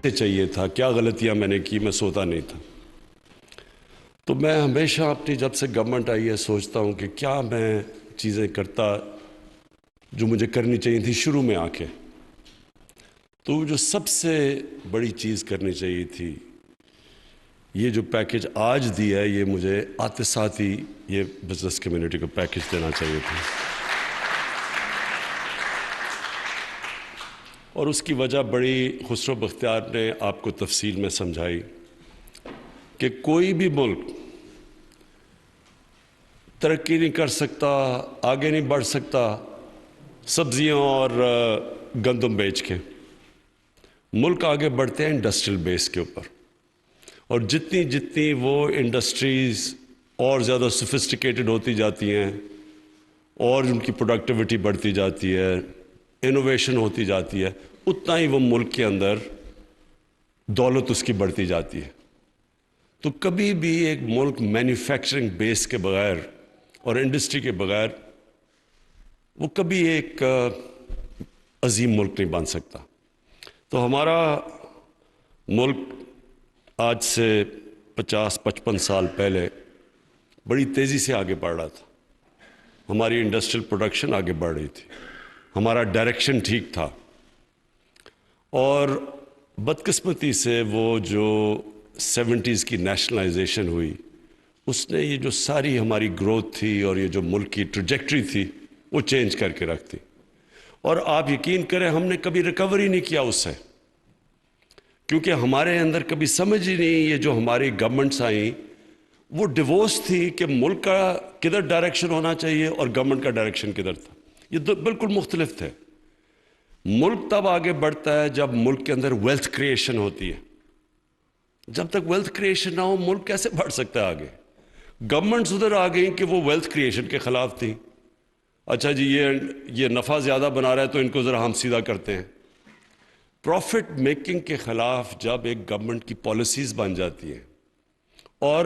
چاہیے تھا، کیا غلطیاں میں نے کی، میں سوتا نہیں تھا۔ تو میں ہمیشہ اپنی جب سے گورنمنٹ آئی ہے سوچتا ہوں کہ کیا میں چیزیں کرتا جو مجھے کرنی چاہیے تھی شروع میں آ کے۔ تو جو سب سے بڑی چیز کرنی چاہیے تھی، یہ جو پیکج آج دیا ہے، یہ مجھے آتے ساتھ ہی یہ بزنس کمیونٹی کو پیکج دینا چاہیے تھا۔ اور اس کی وجہ بڑی خسرو بختیار نے آپ کو تفصیل میں سمجھائی کہ کوئی بھی ملک ترقی نہیں کر سکتا، آگے نہیں بڑھ سکتا سبزیاں اور گندم بیچ کے۔ ملک آگے بڑھتے ہیں انڈسٹریل بیس کے اوپر، اور جتنی جتنی وہ انڈسٹریز اور زیادہ سوفسٹیکیٹڈ ہوتی جاتی ہیں اور ان کی پروڈکٹیوٹی بڑھتی جاتی ہے، انوویشن ہوتی جاتی ہے، اتنا ہی وہ ملک کے اندر دولت اس کی بڑھتی جاتی ہے۔ تو کبھی بھی ایک ملک مینوفیکچرنگ بیس کے بغیر اور انڈسٹری کے بغیر وہ کبھی ایک عظیم ملک نہیں بن سکتا۔ تو ہمارا ملک آج سے 50-55 سال پہلے بڑی تیزی سے آگے بڑھ رہا تھا، ہماری انڈسٹریل پروڈکشن آگے بڑھ رہی تھی، ہمارا ڈائریکشن ٹھیک تھا، اور بدقسمتی سے وہ جو 70s کی نیشنلائزیشن ہوئی، اس نے یہ جو ساری ہماری گروتھ تھی اور یہ جو ملک کی ٹریجیکٹری تھی وہ چینج کر کے رکھ دی۔ اور آپ یقین کریں ہم نے کبھی ریکوری نہیں کیا اس سے، کیونکہ ہمارے اندر کبھی سمجھ ہی نہیں، یہ جو ہماری گورنمنٹس آئیں وہ ڈیوورس تھی کہ ملک کا کدھر ڈائریکشن ہونا چاہیے اور گورنمنٹ کا ڈائریکشن کدھر تھا، یہ دو بالکل مختلف تھے۔ ملک تب آگے بڑھتا ہے جب ملک کے اندر ویلتھ کریشن ہوتی ہے، جب تک ویلتھ کریشن نہ ہو ملک کیسے بڑھ سکتا ہے آگے؟ گورنمنٹس ادھر آ گئیں کہ وہ ویلتھ کریشن کے خلاف تھی، اچھا جی یہ نفع زیادہ بنا رہا ہے تو ان کو ذرا ہم سیدھا کرتے ہیں۔ پروفٹ میکنگ کے خلاف جب ایک گورنمنٹ کی پالیسیز بن جاتی ہیں اور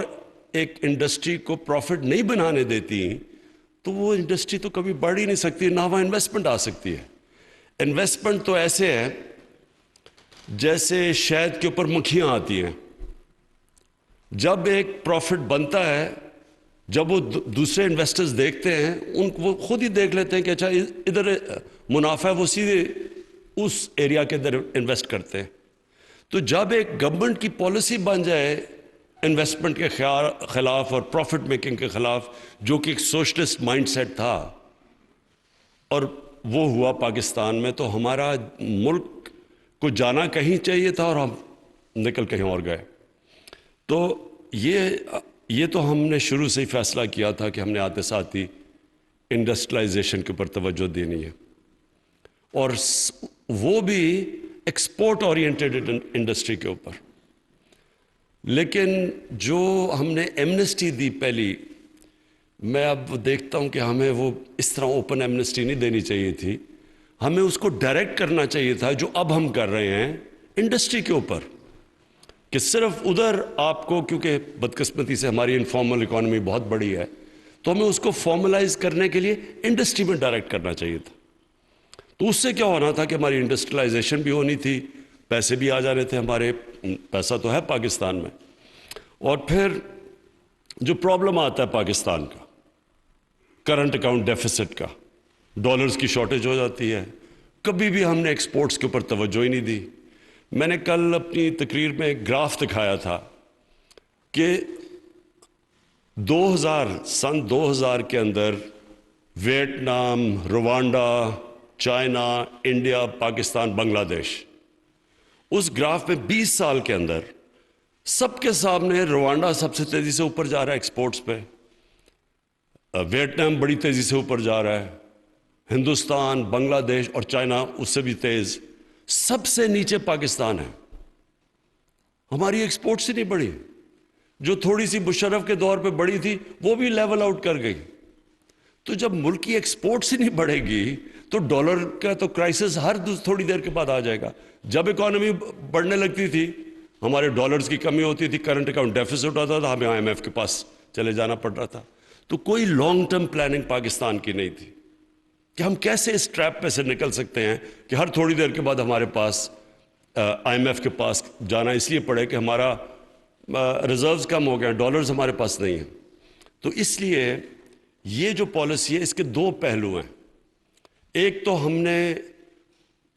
ایک انڈسٹری کو پروفٹ نہیں بنانے دیتی تو وہ انڈسٹری تو کبھی بڑھ ہی نہیں سکتی، نہ وہاں انویسٹمنٹ آ سکتی ہے۔ انویسٹمنٹ تو ایسے ہے جیسے شہد کے اوپر مکھیاں آتی ہیں، جب ایک پروفٹ بنتا ہے، جب وہ دوسرے انویسٹرز دیکھتے ہیں ان کو، وہ خود ہی دیکھ لیتے ہیں کہ اچھا ادھر منافع ہے، وہ سیدھے اس ایریا کے اندر انویسٹ کرتے ہیں۔ تو جب ایک گورنمنٹ کی پالیسی بن جائے انویسٹمنٹ کے خلاف اور پروفٹ میکنگ کے خلاف، جو کہ ایک سوشلسٹ مائنڈ سیٹ تھا، اور وہ ہوا پاکستان میں، تو ہمارا ملک کو جانا کہیں چاہیے تھا اور ہم نکل کہیں اور گئے۔ تو یہ تو ہم نے شروع سے ہی فیصلہ کیا تھا کہ ہم نے آتے ساتھ ہی انڈسٹریلائزیشن کے اوپر توجہ دینی ہے، اور وہ بھی ایکسپورٹ اورینٹیڈ انڈسٹری کے اوپر۔ لیکن جو ہم نے ایمنسٹی دی پہلی، میں اب دیکھتا ہوں کہ ہمیں وہ اس طرح اوپن ایمنسٹی نہیں دینی چاہیے تھی، ہمیں اس کو ڈائریکٹ کرنا چاہیے تھا جو اب ہم کر رہے ہیں انڈسٹری کے اوپر، کہ صرف ادھر آپ کو، کیونکہ بدقسمتی سے ہماری انفارمل اکانومی بہت بڑی ہے، تو ہمیں اس کو فارملائز کرنے کے لیے انڈسٹری میں ڈائریکٹ کرنا چاہیے تھا۔ تو اس سے کیا ہونا تھا کہ ہماری انڈسٹریلائزیشن بھی ہونی تھی، پیسے بھی آ جا رہے تھے ہمارے، پیسہ تو ہے پاکستان میں۔ اور پھر جو پرابلم آتا ہے پاکستان کا کرنٹ اکاؤنٹ ڈیفیسٹ کا، ڈالرز کی شارٹیج ہو جاتی ہے، کبھی بھی ہم نے ایکسپورٹس کے اوپر توجہ ہی نہیں دی۔ میں نے کل اپنی تقریر میں ایک گراف دکھایا تھا کہ 2000 کے اندر Vietnam, Rwanda, China, India, Pakistan, Bangladesh, اس گراف میں 20 سال کے اندر سب کے سامنے روانڈا سب سے تیزی سے اوپر جا رہا ہے ایکسپورٹس پہ، ویتنام بڑی تیزی سے اوپر جا رہا ہے، ہندوستان، بنگلہ دیش اور چائنا اس سے بھی تیز، سب سے نیچے پاکستان ہے۔ ہماری ایکسپورٹس ہی نہیں بڑھی، جو تھوڑی سی مشرف کے دور پہ بڑی تھی وہ بھی لیول آؤٹ کر گئی۔ تو جب ملک کی ایکسپورٹس ہی نہیں بڑھے گی تو ڈالر کا تو کرائسس ہر تھوڑی دیر کے بعد آ جائے گا۔ جب اکانومی بڑھنے لگتی تھی ہمارے ڈالرز کی کمی ہوتی تھی، کرنٹ اکاؤنٹ ڈیفیسٹ ہوتا تھا، ہمیں IMF کے پاس چلے جانا پڑ رہا تھا۔ تو کوئی لانگ ٹرم پلاننگ پاکستان کی نہیں تھی کہ ہم کیسے اس ٹریپ پہ سے نکل سکتے ہیں کہ ہر تھوڑی دیر کے بعد ہمارے پاس IMF کے پاس جانا اس لیے پڑے کہ ہمارا ریزروز کم ہو گئے ہیں، ڈالرز ہمارے پاس نہیں ہیں. تو اس لیے یہ جو پالیسی ہے اس کے دو پہلو ہیں. ایک تو ہم نے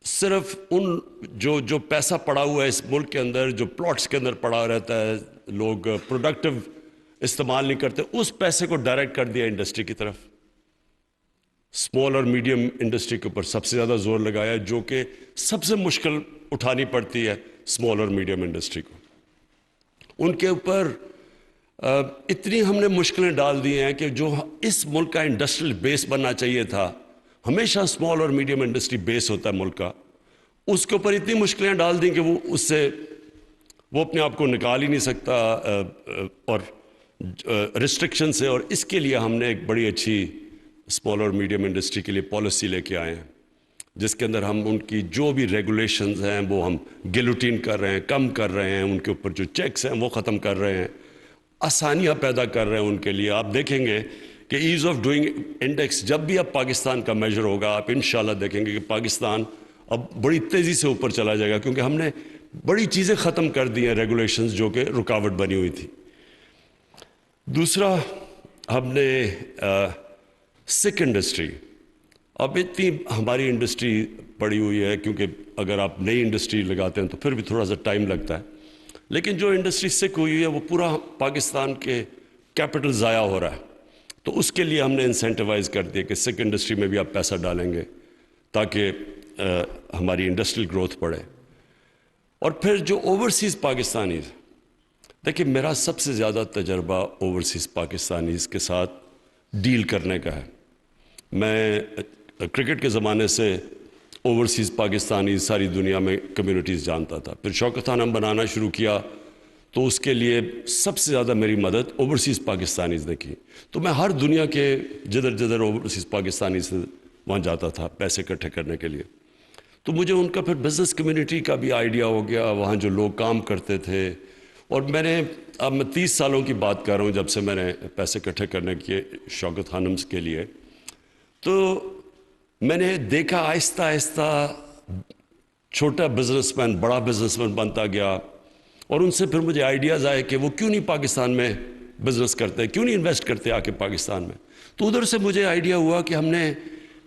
صرف ان جو پیسہ پڑا ہوا ہے اس ملک کے اندر، جو پلاٹس کے اندر پڑا رہتا ہے، لوگ پروڈکٹیو استعمال نہیں کرتے، اس پیسے کو ڈائریکٹ کر دیا انڈسٹری کی طرف. اسمال اور میڈیم انڈسٹری کے اوپر سب سے زیادہ زور لگایا، جو کہ سب سے مشکل اٹھانی پڑتی ہے اسمال اور میڈیم انڈسٹری کو. ان کے اوپر اتنی ہم نے مشکلیں ڈال دی ہیں کہ جو اس ملک کا انڈسٹریل بیس بننا چاہیے تھا، ہمیشہ اسمال اور میڈیم انڈسٹری بیس ہوتا ہے ملک کا، اس کے اوپر اتنی مشکلیں ڈال دیں کہ وہ اپنے آپ کو نکال ہی نہیں سکتا اور ریسٹرکشن سے. اور اس کے لیے ہم نے ایک بڑی اچھی اسمال اور میڈیم انڈسٹری کے لیے پالیسی لے کے آئے ہیں، جس کے اندر ہم ان کی جو بھی ریگولیشنز ہیں وہ ہم گلوٹین کر رہے ہیں، کم کر رہے ہیں، ان کے اوپر جو چیکس ہیں وہ ختم کر رہے ہیں، آسانیاں پیدا کر رہے ہیں ان کے لیے. آپ دیکھیں گے کہ ایز آف ڈوئنگ انڈیکس جب بھی اب پاکستان کا میجر ہوگا، آپ انشاءاللہ دیکھیں گے کہ پاکستان اب بڑی تیزی سے اوپر چلا جائے گا، کیونکہ ہم نے بڑی چیزیں ختم کر دی ہیں، ریگولیشنز جو کہ رکاوٹ بنی ہوئی تھی. دوسرا، ہم نے سکھ انڈسٹری، اب اتنی ہماری انڈسٹری پڑی ہوئی ہے، کیونکہ اگر آپ نئی انڈسٹری لگاتے ہیں تو پھر بھی تھوڑا سا ٹائم لگتا ہے، لیکن جو انڈسٹری سکھ ہوئی ہے وہ پورا پاکستان کے کیپٹل ضائع ہو رہا ہے. تو اس کے لیے ہم نے انسینٹیوائز کر دیا کہ سکھ انڈسٹری میں بھی آپ پیسہ ڈالیں گے تاکہ ہماری انڈسٹریل گروتھ بڑھے. اور پھر جو اوورسیز پاکستانیز، دیکھیں میرا سب سے زیادہ تجربہ اوورسیز پاکستانیز کے ساتھ ڈیل کرنے کا ہے. میں کرکٹ کے زمانے سے اوورسیز پاکستانی ساری دنیا میں کمیونٹیز جانتا تھا. پھر شوکت خانم بنانا شروع کیا تو اس کے لیے سب سے زیادہ میری مدد اوورسیز پاکستانیز نے کی. تو میں ہر دنیا کے جدھر اوورسیز پاکستانی سے وہاں جاتا تھا پیسے اکٹھے کرنے کے لیے. تو مجھے ان کا پھر بزنس کمیونٹی کا بھی آئیڈیا ہو گیا، وہاں جو لوگ کام کرتے تھے. اور میں 30 سالوں کی بات کر رہا ہوں جب سے میں نے پیسے اکٹھے کرنے کیے شوکت خانم کے لیے. تو میں نے دیکھا آہستہ آہستہ چھوٹا بزنس مین بڑا بزنس مین بنتا گیا، اور ان سے پھر مجھے آئیڈیاز آئے کہ وہ کیوں نہیں پاکستان میں بزنس کرتے، کیوں نہیں انویسٹ کرتے آ کے پاکستان میں. تو ادھر سے مجھے آئیڈیا ہوا کہ ہم نے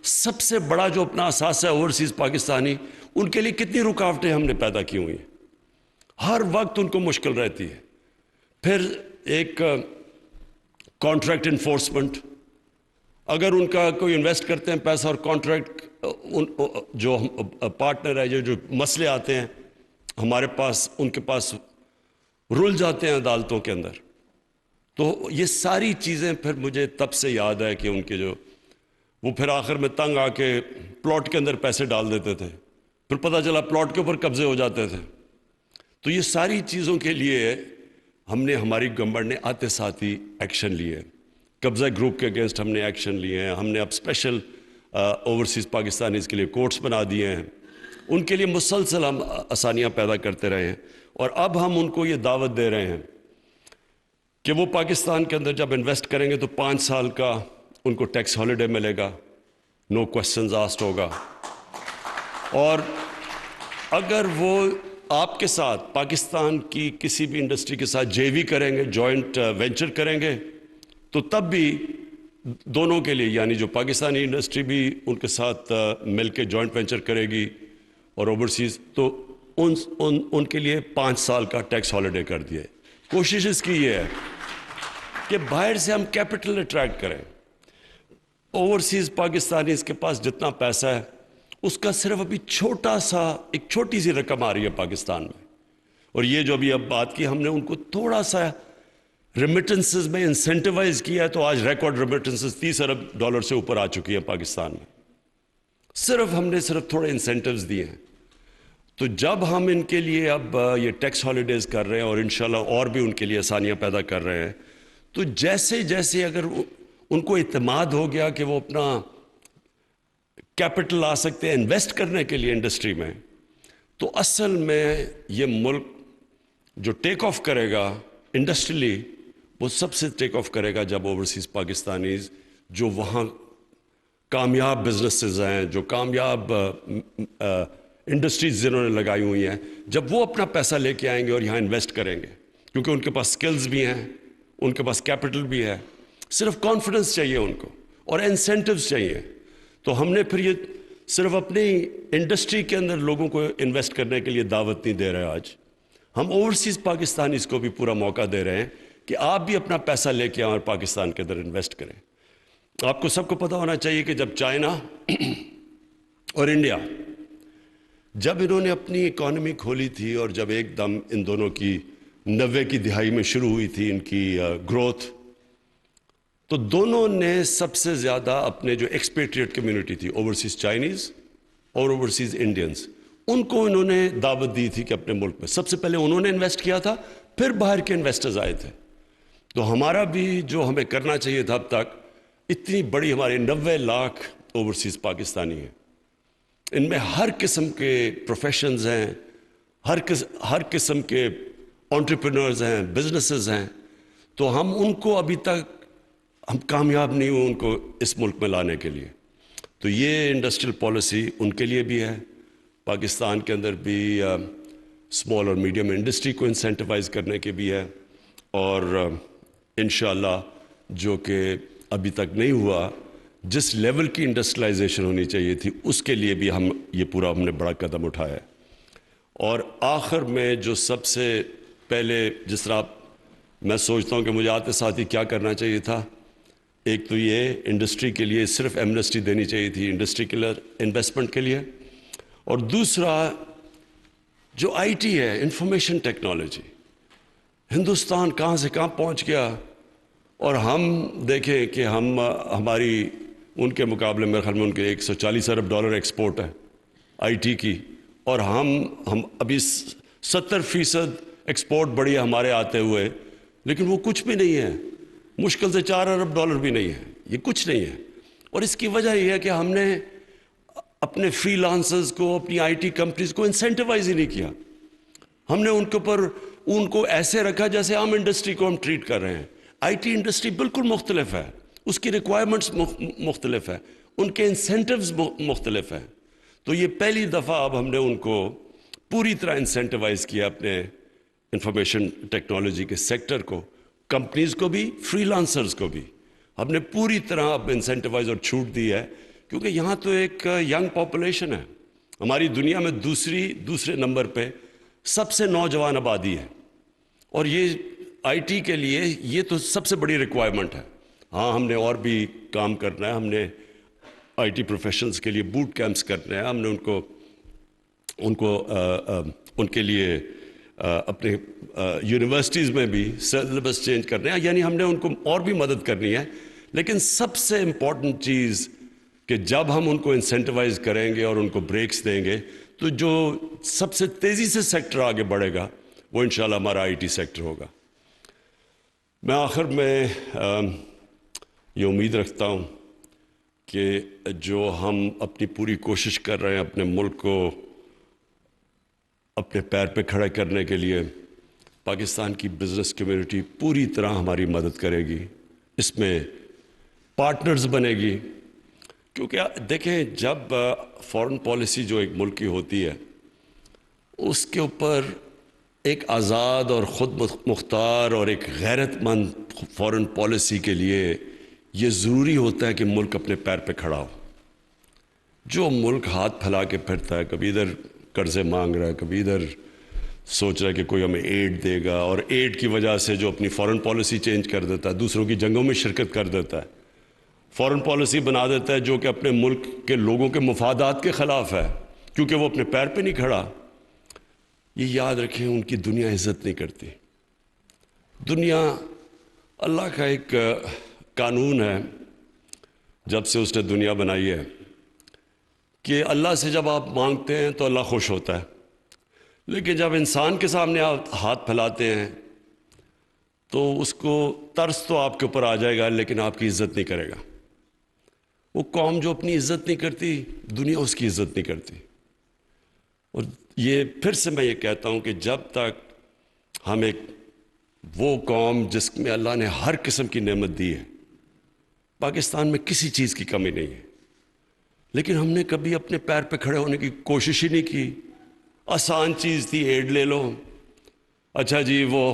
سب سے بڑا جو اپنا اثاثہ ہے اوورسیز پاکستانی، ان کے لیے کتنی رکاوٹیں ہم نے پیدا کی ہوئی ہیں، ہر وقت ان کو مشکل رہتی ہے. پھر ایک کانٹریکٹ انفورسمنٹ، اگر ان کا کوئی انویسٹ کرتے ہیں پیسہ اور کانٹریکٹ جو پارٹنر ہے، جو مسئلے آتے ہیں ہمارے پاس، ان کے پاس رل جاتے ہیں عدالتوں کے اندر. تو یہ ساری چیزیں پھر مجھے تب سے یاد ہے کہ ان کے وہ پھر آخر میں تنگ آ کے پلاٹ کے اندر پیسے ڈال دیتے تھے، پھر پتہ چلا پلاٹ کے اوپر قبضے ہو جاتے تھے. تو یہ ساری چیزوں کے لیے ہماری گورنمنٹ نے آتے ساتھ ہی ایکشن لیے. قبضہ گروپ کے اگینسٹ ہم نے ایکشن لیے ہیں. ہم نے اب اسپیشل اوورسیز پاکستانیز کے لیے کورٹس بنا دیے ہیں. ان کے لیے مسلسل ہم آسانیاں پیدا کرتے رہے ہیں. اور اب ہم ان کو یہ دعوت دے رہے ہیں کہ وہ پاکستان کے اندر جب انویسٹ کریں گے تو 5 سال کا ان کو ٹیکس ہالیڈے ملے گا، نو کوسچنز آسکڈ ہوگا. اور اگر وہ آپ کے ساتھ پاکستان کی کسی بھی انڈسٹری کے ساتھ JV کریں گے، جوائنٹ وینچر کریں گے، تو تب بھی دونوں کے لیے، یعنی جو پاکستانی انڈسٹری بھی ان کے ساتھ مل کے جوائنٹ وینچر کرے گی اور اوورسیز، تو ان کے لیے 5 سال کا ٹیکس ہالیڈے کر دیا. کوشش اس کی یہ ہے کہ باہر سے ہم کیپٹل اٹریکٹ کریں. اوورسیز پاکستانیز کے پاس جتنا پیسہ ہے اس کا صرف ابھی ایک چھوٹی سی رقم آ رہی ہے پاکستان میں. اور یہ جو ابھی بات کی، ہم نے ان کو تھوڑا سا ریمیٹنسز میں انسینٹیوائز کیا ہے، تو آج ریکارڈ ریمیٹنسز $30 ارب سے اوپر آ چکی ہیں پاکستان میں. ہم نے صرف تھوڑے انسینٹیوز دیے ہیں. تو جب ہم ان کے لیے اب یہ ٹیکس ہالیڈیز کر رہے ہیں اور انشاءاللہ اور بھی ان کے لیے آسانیاں پیدا کر رہے ہیں، تو جیسے اگر ان کو اعتماد ہو گیا کہ وہ اپنا کیپٹل لا سکتے ہیں انویسٹ کرنے کے لیے انڈسٹری میں، تو اصل میں یہ ملک جو ٹیک آف کرے گا انڈسٹریلی، وہ سب سے ٹیک آف کرے گا جب اوورسیز پاکستانیز جو وہاں کامیاب بزنسز ہیں، جو کامیاب انڈسٹریز جنہوں نے لگائی ہوئی ہیں، جب وہ اپنا پیسہ لے کے آئیں گے اور یہاں انویسٹ کریں گے، کیونکہ ان کے پاس سکلز بھی ہیں، ان کے پاس کیپٹل بھی ہے، صرف کانفیڈنس چاہیے ان کو اور انسینٹیوز چاہیے، تو ہم نے پھر یہ صرف اپنی انڈسٹری کے اندر لوگوں کو انویسٹ کرنے کے لیے دعوت نہیں دے رہے، آج ہم اوورسیز پاکستانیز کو بھی پورا موقع دے رہے ہیں کہ آپ بھی اپنا پیسہ لے کے آئیں اور پاکستان کے اندر انویسٹ کریں۔ آپ کو سب کو پتہ ہونا چاہیے کہ جب چائنا اور انڈیا، جب انہوں نے اپنی اکانومی کھولی تھی اور جب ایک دم ان دونوں کی 90 کی دہائی میں شروع ہوئی تھی ان کی گروتھ، تو دونوں نے سب سے زیادہ اپنے جو ایکسپیٹریٹ کمیونٹی تھی، اوورسیز چائنیز اور اوورسیز انڈینز، ان کو انہوں نے دعوت دی تھی کہ اپنے ملک میں سب سے پہلے انہوں نے انویسٹ کیا تھا، پھر باہر کے انویسٹرز آئے تھے۔ تو ہمارا بھی جو ہمیں کرنا چاہیے تھا اب تک، اتنی بڑی ہمارے 90 لاکھ اوورسیز پاکستانی ہیں، ان میں ہر قسم کے پروفیشنز ہیں، ہر قسم کے انٹرپرینورز ہیں، بزنسز ہیں، تو ہم ان کو ابھی تک ہم کامیاب نہیں ہوئے ان کو اس ملک میں لانے کے لیے۔ تو یہ انڈسٹریل پالیسی ان کے لیے بھی ہے، پاکستان کے اندر بھی اسمال اور میڈیم انڈسٹری کو انسینٹیوائز کرنے کے بھی ہے، اور انشاءاللہ جو کہ ابھی تک نہیں ہوا، جس لیول کی انڈسٹریلائزیشن ہونی چاہیے تھی اس کے لیے بھی ہم نے بڑا قدم اٹھایا ہے۔ اور آخر میں جو سب سے پہلے، جس طرح میں سوچتا ہوں کہ مجھے آتے ساتھ ہی کیا کرنا چاہیے تھا، ایک تو یہ انڈسٹری کے لیے صرف ایمنسٹی دینی چاہیے تھی، انڈسٹری کے لیے انویسٹمنٹ کے لیے، اور دوسرا جو آئی ٹی ہے، انفارمیشن ٹیکنالوجی، ہندوستان کہاں سے کہاں پہنچ گیا، اور ہم دیکھیں کہ ہماری ان کے مقابلے میں خیال میں ان کے 140 ارب ڈالر ایکسپورٹ ہے آئی ٹی کی، اور ہم ابھی 70% ایکسپورٹ بڑی ہے ہمارے آتے ہوئے، لیکن وہ کچھ بھی نہیں ہے، مشکل سے 4 ارب ڈالر بھی نہیں ہے، یہ کچھ نہیں ہے۔ اور اس کی وجہ یہ ہے کہ ہم نے اپنے فری لانسرز کو، اپنی آئی ٹی کمپنیز کو انسینٹیوائز ہی نہیں کیا، ہم نے ان کو ایسے رکھا جیسے عام انڈسٹری کو ہم ٹریٹ کر رہے ہیں۔ آئی ٹی انڈسٹری بالکل مختلف ہے، اس کی ریکوائرمنٹس مختلف ہے، ان کے انسینٹیوز مختلف ہیں، تو یہ پہلی دفعہ اب ہم نے ان کو پوری طرح انسینٹیوائز کیا، اپنے انفارمیشن ٹیکنالوجی کے سیکٹر کو، کمپنیز کو بھی، فری لانسرز کو بھی ہم نے پوری طرح اب انسینٹیوائز اور چھوٹ دی ہے، کیونکہ یہاں تو ایک ینگ پاپولیشن ہے، ہماری دنیا میں دوسرے نمبر پہ سب سے نوجوان آبادی ہے، اور یہ آئی ٹی کے لیے یہ تو سب سے بڑی ریکوائرمنٹ ہے۔ ہاں ہم نے اور بھی کام کرنا ہے، ہم نے آئی ٹی پروفیشنلز کے لیے بوٹ کیمپس کرنے ہیں، ہم نے ان کے لیے اپنے یونیورسٹیز میں بھی سلیبس چینج کرنے ہیں، یعنی ہم نے ان کو اور بھی مدد کرنی ہے، لیکن سب سے امپورٹنٹ چیز کہ جب ہم ان کو انسینٹیوائز کریں گے اور ان کو بریکس دیں گے، تو جو سب سے تیزی سے سیکٹر آگے بڑھے گا وہ انشاءاللہ ہمارا آئی ٹی سیکٹر ہوگا۔ میں آخر میں یہ امید رکھتا ہوں کہ جو ہم اپنی پوری کوشش کر رہے ہیں اپنے ملک کو اپنے پیر پہ کھڑے کرنے کے لیے، پاکستان کی بزنس کمیونٹی پوری طرح ہماری مدد کرے گی، اس میں پارٹنرز بنے گی، کیونکہ دیکھیں جب فارن پالیسی جو ایک ملک کی ہوتی ہے، اس کے اوپر ایک آزاد اور خود مختار اور ایک غیرت مند فارن پالیسی کے لیے یہ ضروری ہوتا ہے کہ ملک اپنے پیر پہ کھڑا ہو۔ جو ملک ہاتھ پھیلا کے پھرتا ہے، کبھی ادھر قرضے مانگ رہا ہے، کبھی ادھر سوچ رہا ہے کہ کوئی ہمیں ایڈ دے گا، اور ایڈ کی وجہ سے جو اپنی فارن پالیسی چینج کر دیتا ہے، دوسروں کی جنگوں میں شرکت کر دیتا ہے، فارن پالیسی بنا دیتا ہے جو کہ اپنے ملک کے لوگوں کے مفادات کے خلاف ہے، کیونکہ وہ اپنے پیر پہ نہیں کھڑا، یہ یاد رکھیں ان کی دنیا عزت نہیں کرتی۔ دنیا اللہ کا ایک قانون ہے، جب سے اس نے دنیا بنائی ہے، کہ اللہ سے جب آپ مانگتے ہیں تو اللہ خوش ہوتا ہے، لیکن جب انسان کے سامنے آپ ہاتھ پھیلاتے ہیں تو اس کو ترس تو آپ کے اوپر آ جائے گا، لیکن آپ کی عزت نہیں کرے گا۔ وہ قوم جو اپنی عزت نہیں کرتی، دنیا اس کی عزت نہیں کرتی۔ اور یہ پھر سے میں یہ کہتا ہوں کہ جب تک ہم وہ قوم جس میں اللہ نے ہر قسم کی نعمت دی ہے، پاکستان میں کسی چیز کی کمی نہیں ہے، لیکن ہم نے کبھی اپنے پیر پہ کھڑے ہونے کی کوشش ہی نہیں کی. آسان چیز تھی, ایڈ لے لو, اچھا جی وہ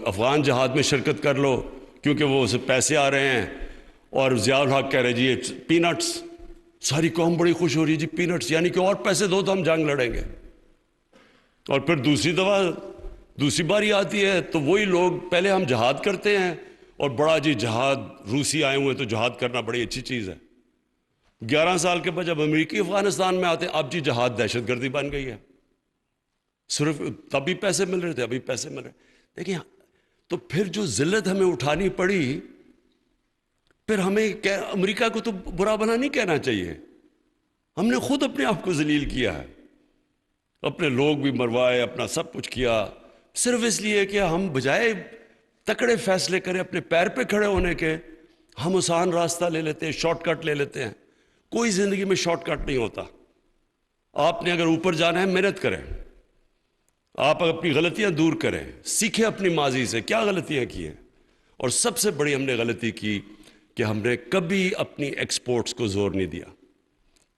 افغان جہاد میں شرکت کر لو کیونکہ وہ اسے پیسے آ رہے ہیں, اور ضیاء الحق کہہ رہے جی یہ پی نٹس, ساری قوم بڑی خوش ہو رہی جی پی نٹس, یعنی کہ اور پیسے دو تو ہم جنگ لڑیں گے. اور پھر دوسری باری آتی ہے تو وہی لوگ, پہلے ہم جہاد کرتے ہیں اور بڑا جی جہاد, روسی آئے ہوئے تو جہاد کرنا بڑی اچھی چیز ہے. 11 سال کے بعد جب امریکی افغانستان میں آتے, اب جی جہاد دہشت گردی بن گئی ہے. صرف تبھی پیسے مل رہے تھے, ابھی پیسے مل رہے. دیکھیں تو پھر جو ذلت ہمیں اٹھانی پڑی, پھر ہمیں امریکہ کو تو برا بنا نہیں کہنا چاہیے, ہم نے خود اپنے آپ کو ذلیل کیا ہے, اپنے لوگ بھی مروائے, اپنا سب کچھ کیا, صرف اس لیے کہ ہم بجائے تکڑے فیصلے کریں اپنے پیر پہ کھڑے ہونے کے, ہم آسان راستہ لے لیتے ہیں, شارٹ کٹ لے لیتے ہیں. کوئی زندگی میں شارٹ کٹ نہیں ہوتا. آپ نے اگر اوپر جانا ہے محنت کریں, آپ اپنی غلطیاں دور کریں, سیکھیں اپنی ماضی سے کیا غلطیاں کی ہیں. اور سب سے بڑی ہم نے غلطی کی کہ ہم نے کبھی اپنی ایکسپورٹس کو زور نہیں دیا.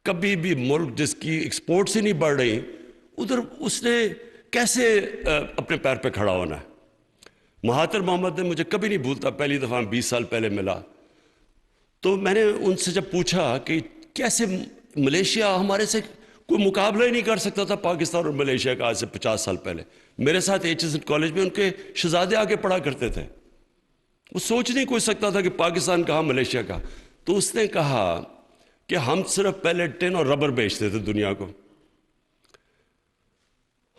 کبھی بھی ملک جس کی ایکسپورٹس ہی نہیں بڑھ رہی, ادھر اس نے کیسے اپنے پیر پہ کھڑا ہونا ہے. مہاتر محمد نے مجھے کبھی نہیں بھولتا, پہلی دفعہ 20 سال پہلے ملا تو میں نے ان سے جب پوچھا کہ کیسے ملیشیا ہمارے سے کوئی مقابلہ ہی نہیں کر سکتا تھا پاکستان اور ملیشیا کا آج سے 50 سال پہلے. میرے ساتھ HSN کالج میں ان کے شہزادے آگے پڑھا کرتے تھے, وہ سوچ نہیں کوئی سکتا تھا کہ پاکستان کہاں ملیشیا کا. تو اس نے کہا کہ ہم صرف پہلے ٹن اور ربر بیچتے تھے دنیا کو.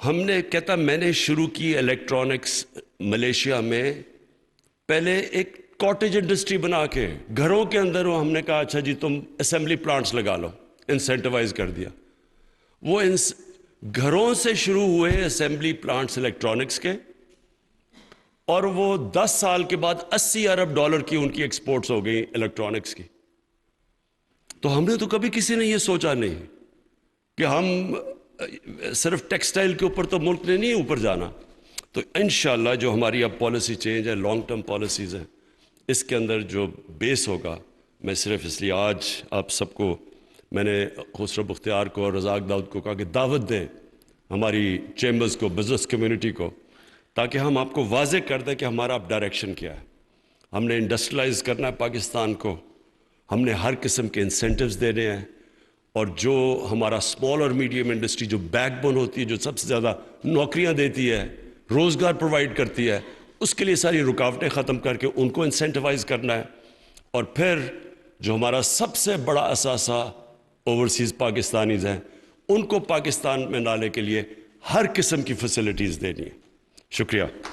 ہم نے کہتا میں نے شروع کی الیکٹرانکس ملیشیا میں, پہلے ایک کاٹیج انڈسٹری بنا کے گھروں کے اندر ہم نے کہا اچھا جی تم اسمبلی پلانٹس لگا لو, انسینٹیوائز کر دیا. وہ گھروں سے شروع ہوئے اسمبلی پلانٹس الیکٹرانکس کے, اور وہ 10 سال کے بعد $80 ارب کی ان کی ایکسپورٹس ہو گئی الیکٹرانکس کی. تو ہم نے تو کبھی کسی نے یہ سوچا نہیں کہ ہم صرف ٹیکسٹائل کے اوپر تو ملک نے نہیں اوپر جانا. تو انشاءاللہ جو ہماری اب پالیسی چینج ہے, لانگ ٹرم پالیسیز ہیں, اس کے اندر جو بیس ہوگا, میں صرف اس لیے آج آپ سب کو, میں نے خسرو بختیار کو اور رزاق داؤد کو کہا کہ دعوت دیں ہماری چیمبرز کو, بزنس کمیونٹی کو, تاکہ ہم آپ کو واضح کر دیں کہ ہمارا اب ڈائریکشن کیا ہے. ہم نے انڈسٹریلائز کرنا ہے پاکستان کو, ہم نے ہر قسم کے انسینٹیوز دینے ہیں, اور جو ہمارا اسمال اور میڈیم انڈسٹری جو بیک بون ہوتی ہے, جو سب سے زیادہ نوکریاں دیتی ہے, روزگار پرووائڈ کرتی ہے, اس کے لیے ساری رکاوٹیں ختم کر کے ان کو انسینٹیوائز کرنا ہے. اور پھر جو ہمارا سب سے بڑا اثاثہ اوورسیز پاکستانیز ہیں, ان کو پاکستان میں لانے کے لیے ہر قسم کی فیسلٹیز دینی ہے. شکریہ.